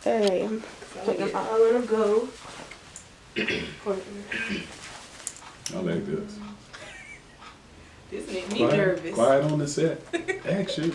Hey, I'm taking all in a go. I like this. This made me nervous. Quiet on the set. Action.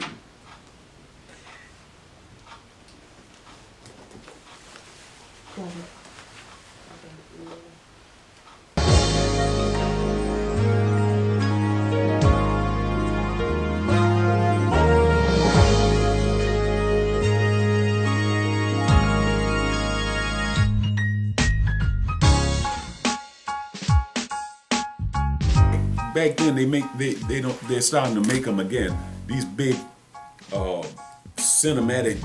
Back then they're starting to make them again. These big cinematic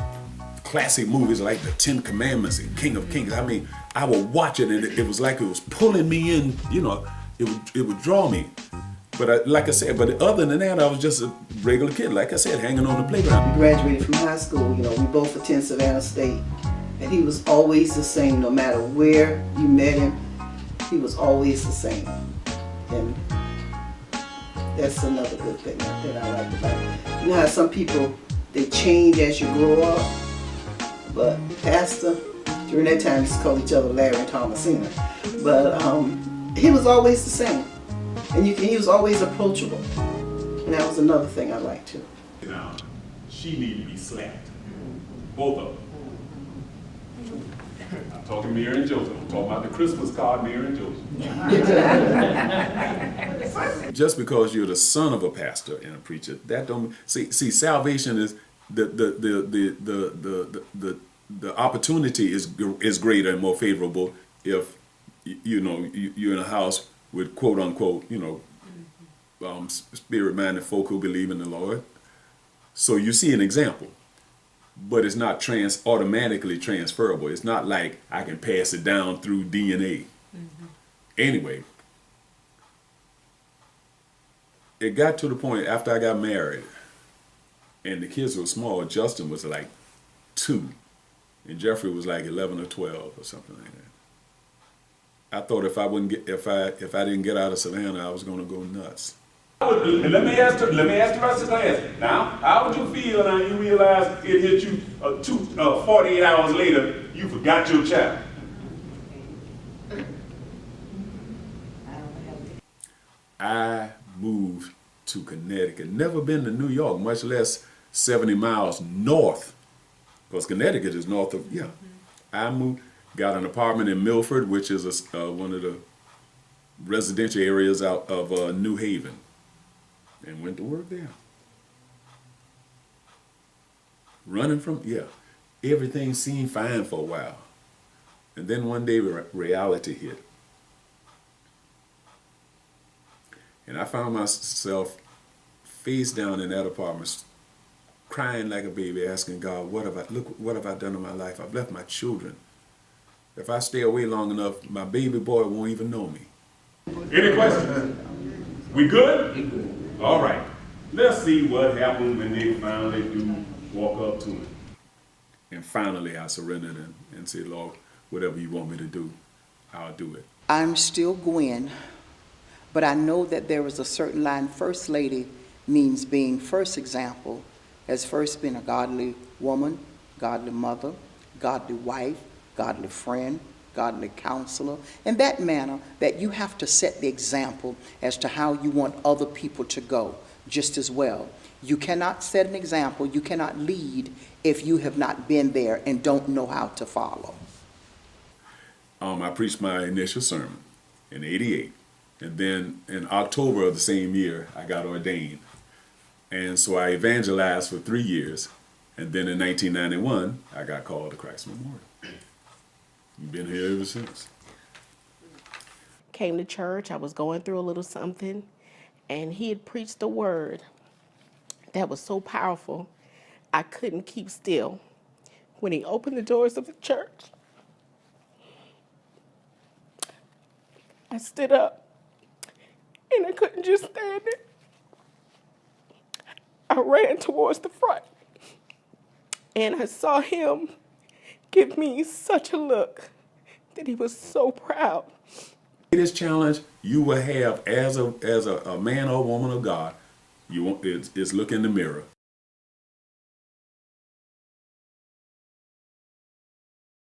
classic movies like the Ten Commandments and King of Kings. I mean, I would watch it and it was like it was pulling me in, you know, it would draw me. But like I said, but other than that, I was just a regular kid, like I said, hanging on the playground. We graduated from high school, you know, we both attend Savannah State. And he was always the same, no matter where you met him, he was always the same. And that's another good thing that I like about it. You know how some people, they change as you grow up, but Pastor, during that time, we used to call each other Larry and Thomasina. But he was always the same. And he was always approachable. And that was another thing I liked too. Now, she needed to be slapped. Both of them. I'm talking Mary and Joseph. I'm talking about the Christmas card, Mary and Joseph. Just because you're the son of a pastor and a preacher, that don't see salvation is the opportunity is greater and more favorable if you're in a house with quote unquote spirit-minded folk who believe in the Lord. So you see an example. But it's not automatically transferable. It's not like I can pass it down through DNA. Mm-hmm. Anyway, it got to the point after I got married and the kids were small. Justin was like 2 and Jeffrey was like 11 or 12 or something like that. I thought if I didn't get out of Savannah, I was going to go nuts. Let me ask the rest of the class. Now, how would you feel now you realize it hit you 48 hours later, you forgot your child? I moved to Connecticut. Never been to New York, much less 70 miles north. Because Connecticut is north of, yeah. I moved, got an apartment in Milford, which is one of the residential areas out of New Haven. And went to work there. Running from, everything seemed fine for a while. And then one day reality hit. And I found myself face down in that apartment, crying like a baby, asking God, what have I done in my life? I've left my children. If I stay away long enough, my baby boy won't even know me. Any questions? We good? We good. All right, let's see what happened when they finally do walk up to him. And finally I surrendered and said, Lord, whatever you want me to do, I'll do it. I'm still Gwen, but I know that there is a certain line. First lady means being first example, as first being a godly woman, godly mother, godly wife, godly friend, godly counselor, in that manner that you have to set the example as to how you want other people to go just as well. You cannot set an example, you cannot lead if you have not been there and don't know how to follow. I preached my initial sermon in '88, and then in October of the same year I got ordained. And so I evangelized for 3 years, and then in 1991 I got called to Christ Memorial. You've been here ever since. Came to church, I was going through a little something, and he had preached a word that was so powerful, I couldn't keep still. When he opened the doors of the church, I stood up, and I couldn't just stand it. I ran towards the front, and I saw him give me such a look that he was so proud. The greatest challenge you will have as a man or woman of God, is look in the mirror